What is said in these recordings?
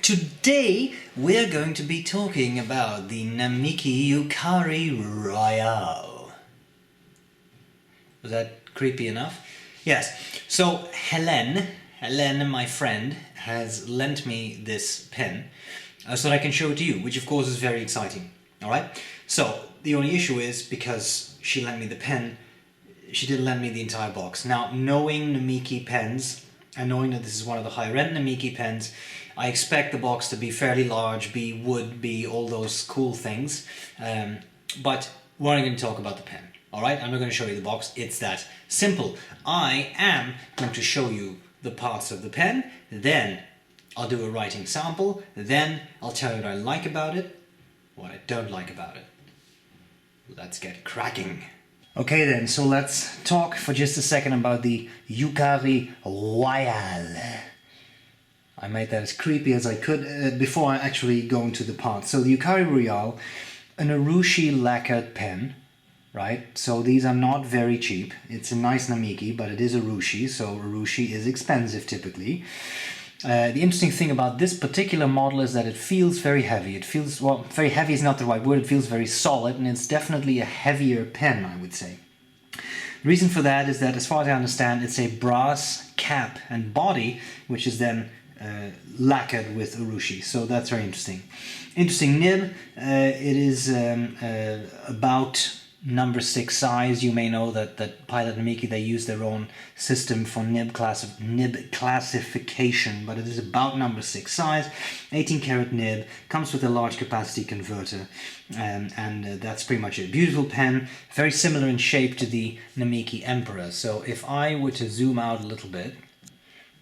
Today we're going to be talking about the Namiki Yukari Royale. Was that creepy enough? Yes. So Hélène, my friend, has lent me this pen so that I can show it to you, which of course is very exciting. Alright? So the only issue is because she lent me the pen, she didn't lend me the entire box. Now, knowing Namiki pens, and knowing that this is one of the higher-end Namiki pens, I expect the box to be fairly large, be wood, be all those cool things. But we're only going to talk about the pen. Alright, I'm not going to show you the box. It's that simple. I am going to show you the parts of the pen, then I'll do a writing sample, then I'll tell you what I like about it, what I don't like about it. Let's get cracking. Okay then, so let's talk for just a second about the Yukari Royale. I made that as creepy as I could before I actually go into the parts. So the Yukari Royale, an Urushi lacquered pen, right? So these are not very cheap. It's a nice Namiki, but it is Urushi, so Urushi is expensive typically. The interesting thing about this particular model is that it feels very heavy. It feels, well, very heavy is not the right word, it feels very solid, and it's definitely a heavier pen, I would say. The reason for that is that, as far as I understand, it's a brass cap and body, which is then lacquered with Urushi, so that's very interesting. Interesting nib, it is about number 6 size. You may know that Pilot Namiki, they use their own system for nib classification, but it is about number 6 size, 18 karat nib, comes with a large capacity converter, and that's pretty much it. Beautiful pen, very similar in shape to the Namiki Emperor. So if I were to zoom out a little bit,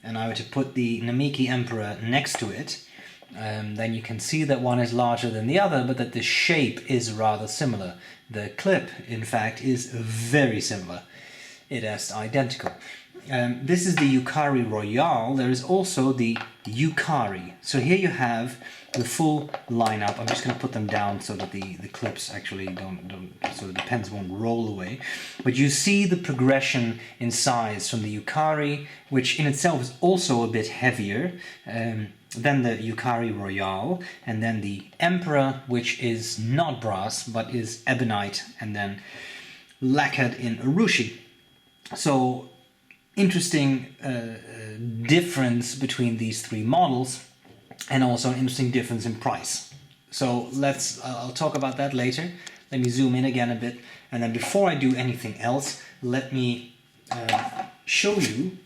and I were to put the Namiki Emperor next to it, then you can see that one is larger than the other, but that the shape is rather similar. The clip, in fact, is very similar. It is identical. This is the Yukari Royale. There is also the Yukari. So here you have the full lineup. I'm just going to put them down so that the clips actually don't so that the pens won't roll away. But you see the progression in size from the Yukari, which in itself is also a bit heavier, then the Yukari Royale, and then the Emperor, which is not brass but is ebonite and then lacquered in Urushi. So interesting difference between these three models, and also an interesting difference in price. So I'll talk about that later. Let me zoom in again a bit, and then before I do anything else, let me show you,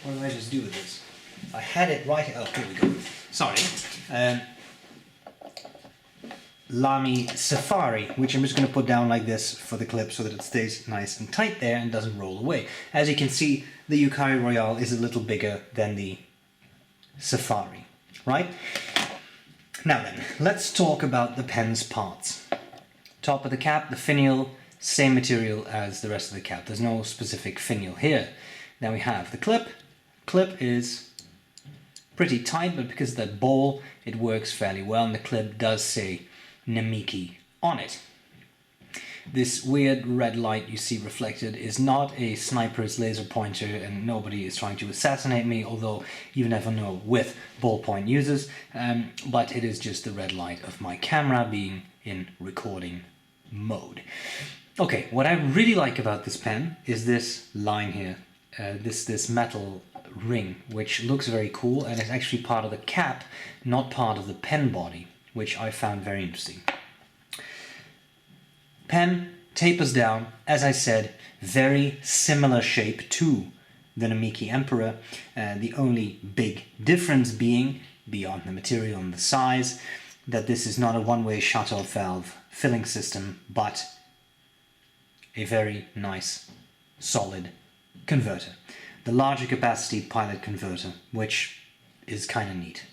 what did I just do with this? I had it right, oh, here we go, sorry. Lamy Safari, which I'm just going to put down like this for the clip so that it stays nice and tight there and doesn't roll away. As you can see, the Yukari Royale is a little bigger than the Safari, right? Now then, let's talk about the pen's parts. Top of the cap, the finial, same material as the rest of the cap. There's no specific finial here. Then we have the clip. Clip is pretty tight, but because of that ball, it works fairly well, and the clip does say Namiki on it. This weird red light you see reflected is not a sniper's laser pointer, and nobody is trying to assassinate me, although you never know with ballpoint users, but it is just the red light of my camera being in recording mode. Okay, what I really like about this pen is this line here, this metal ring, which looks very cool and is actually part of the cap, not part of the pen body, which I found very interesting. Pen tapers down, as I said, very similar shape to the Namiki Emperor, the only big difference being, beyond the material and the size, that this is not a one-way shut-off valve filling system, but a very nice, solid converter. The larger capacity Pilot converter, which is kind of neat.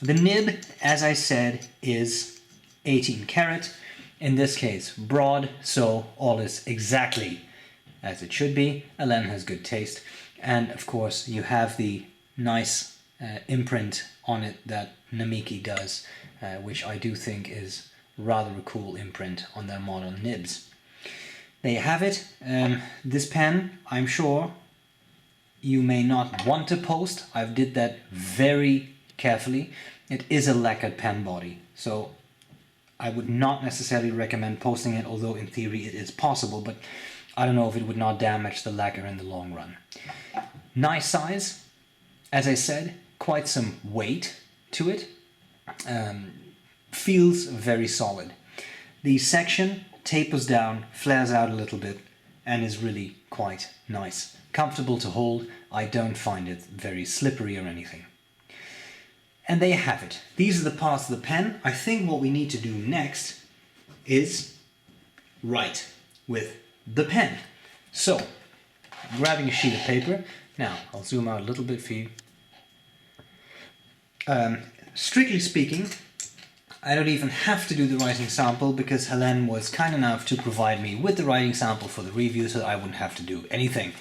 The nib, as I said, is 18 karat. In this case, broad, so all is exactly as it should be. Hélène has good taste. And of course, you have the nice imprint on it that Namiki does, which I do think is rather a cool imprint on their modern nibs. There you have it. This pen, I'm sure, you may not want to post. I've did that very carefully. It is a lacquered pen body, so I would not necessarily recommend posting it, although in theory it is possible, but I don't know if it would not damage the lacquer in the long run. Nice size, as I said, quite some weight to it. Feels very solid. The section tapers down, flares out a little bit, and is really quite nice. Comfortable to hold. I don't find it very slippery or anything. And there you have it. These are the parts of the pen. I think what we need to do next is write with the pen. So, grabbing a sheet of paper. Now, I'll zoom out a little bit for you. Strictly speaking, I don't even have to do the writing sample because Hélène was kind enough to provide me with the writing sample for the review, so I wouldn't have to do anything.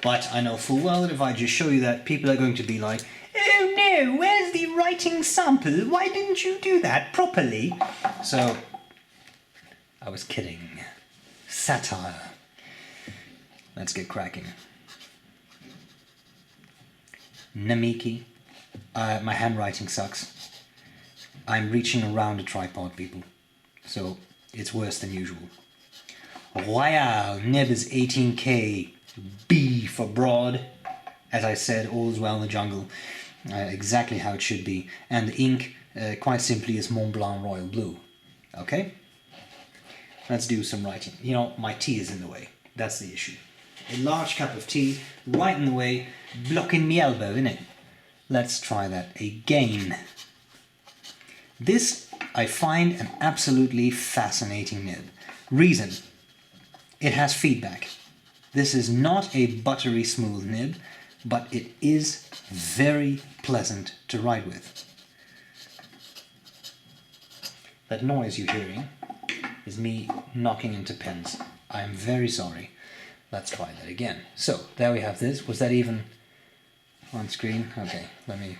But I know full well that if I just show you that, people are going to be like, "Oh no, where's the writing sample? Why didn't you do that properly?" So, I was kidding. Satire. Let's get cracking. Namiki. My handwriting sucks. I'm reaching around a tripod, people, so it's worse than usual. Royale, nib is 18K, B for broad. As I said, all is well in the jungle, exactly how it should be. And the ink, quite simply, is Mont Blanc Royal Blue. Okay? Let's do some writing. You know, my tea is in the way. That's the issue. A large cup of tea, right in the way, blocking me elbow, innit? Let's try that again. This, I find, an absolutely fascinating nib. Reason, it has feedback. This is not a buttery smooth nib, but it is very pleasant to write with. That noise you're hearing is me knocking into pens. I'm very sorry. Let's try that again. So, there we have this. Was that even on screen? Okay, let me...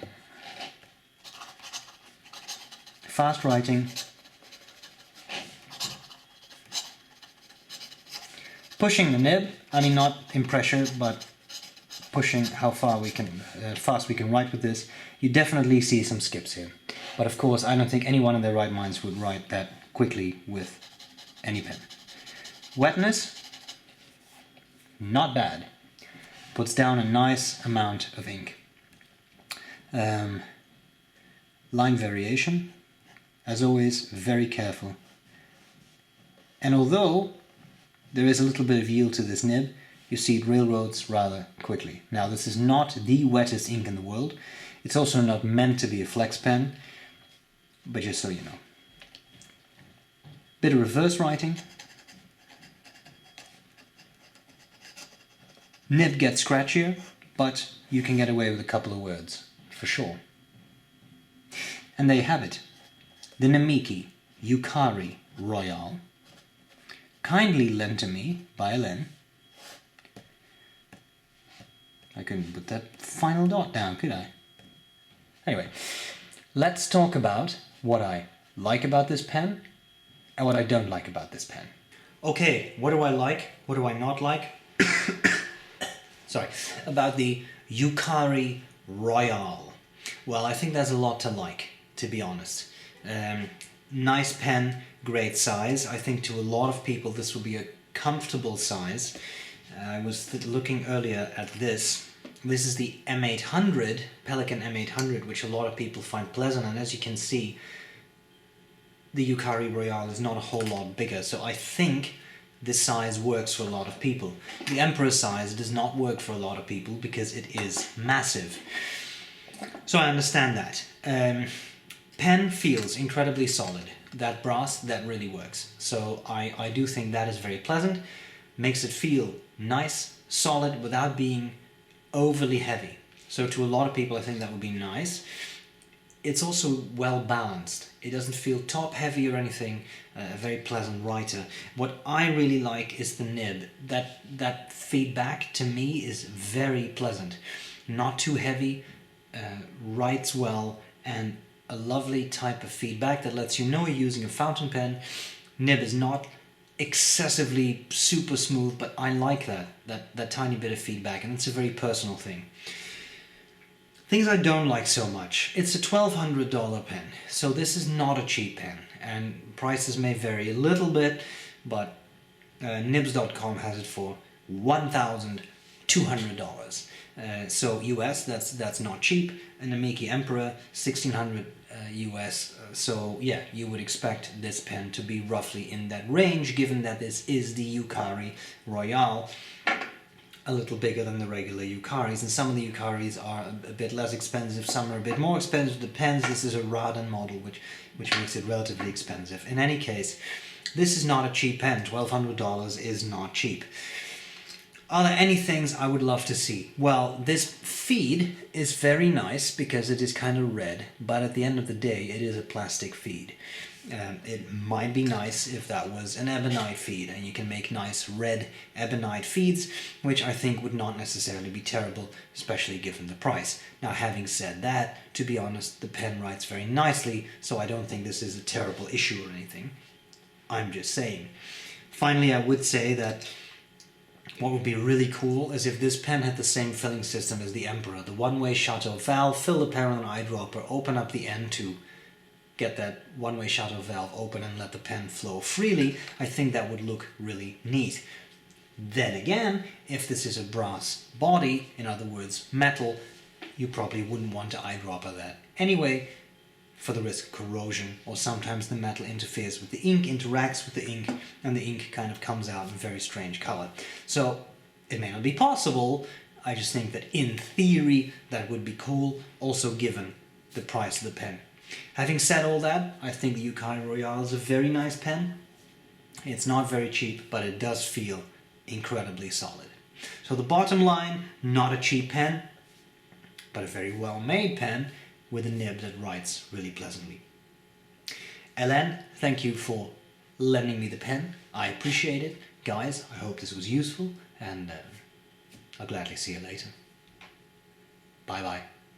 Fast writing. Pushing the nib, I mean not in pressure, but pushing how far we can, fast we can write with this. You definitely see some skips here. But of course, I don't think anyone in their right minds would write that quickly with any pen. Wetness, not bad. Puts down a nice amount of ink. Line variation, as always, very careful. And although there is a little bit of yield to this nib, you see it railroads rather quickly. Now, this is not the wettest ink in the world. It's also not meant to be a flex pen, but just so you know. Bit of reverse writing. Nib gets scratchier, but you can get away with a couple of words, for sure. And there you have it. The Namiki Yukari Royale, kindly lent to me by Hélène. I couldn't put that final dot down, could I? Anyway, let's talk about what I like about this pen and what I don't like about this pen. Okay, what do I like? What do I not like? Sorry, about the Yukari Royale. Well, I think there's a lot to like, to be honest. Nice pen, great size. I think to a lot of people this will be a comfortable size. I was looking earlier at this. This is the M800, Pelican M800, which a lot of people find pleasant, and as you can see, the Yukari Royale is not a whole lot bigger, so I think this size works for a lot of people. The Emperor size does not work for a lot of people because it is massive. So I understand that. Pen feels incredibly solid. That brass, that really works. So I do think that is very pleasant. Makes it feel nice, solid, without being overly heavy. So to a lot of people I think that would be nice. It's also well balanced. It doesn't feel top heavy or anything. A very pleasant writer. What I really like is the nib. That feedback to me is very pleasant. Not too heavy, writes well, and a lovely type of feedback that lets you know you're using a fountain pen. Nib is not excessively super smooth, but I like that tiny bit of feedback, and it's a very personal thing. Things I don't like so much. It's a $1,200 pen, so this is not a cheap pen, and prices may vary a little bit, but nibs.com has it for $1,200. So US, that's not cheap. And Namiki Emperor, 1600 US. So yeah, you would expect this pen to be roughly in that range, given that this is the Yukari Royale, a little bigger than the regular Yukaris, and some of the Yukaris are a bit less expensive, some are a bit more expensive, depends. This is a Raden model, which makes it relatively expensive. In any case, this is not a cheap pen. $1,200 is not cheap. Are there any things I would love to see? Well, this feed is very nice because it is kind of red, but at the end of the day, it is a plastic feed. It might be nice if that was an ebonite feed, and you can make nice red ebonite feeds, which I think would not necessarily be terrible, especially given the price. Now, having said that, to be honest, the pen writes very nicely, so I don't think this is a terrible issue or anything. I'm just saying. Finally, I would say that what would be really cool is if this pen had the same filling system as the Emperor, the one-way shutter valve, fill the pen with an eyedropper, open up the end to get that one-way shutter valve open and let the pen flow freely. I think that would look really neat. Then again, if this is a brass body, in other words metal, you probably wouldn't want to eyedropper that anyway, for the risk of corrosion, or sometimes the metal interferes with the ink, interacts with the ink, and the ink kind of comes out in a very strange color. So it may not be possible, I just think that in theory that would be cool, also given the price of the pen. Having said all that, I think the Yukari Royale is a very nice pen. It's not very cheap, but it does feel incredibly solid. So the bottom line, not a cheap pen, but a very well-made pen with a nib that writes really pleasantly. Hélène, thank you for lending me the pen. I appreciate it. Guys, I hope this was useful, and I'll gladly see you later. Bye-bye.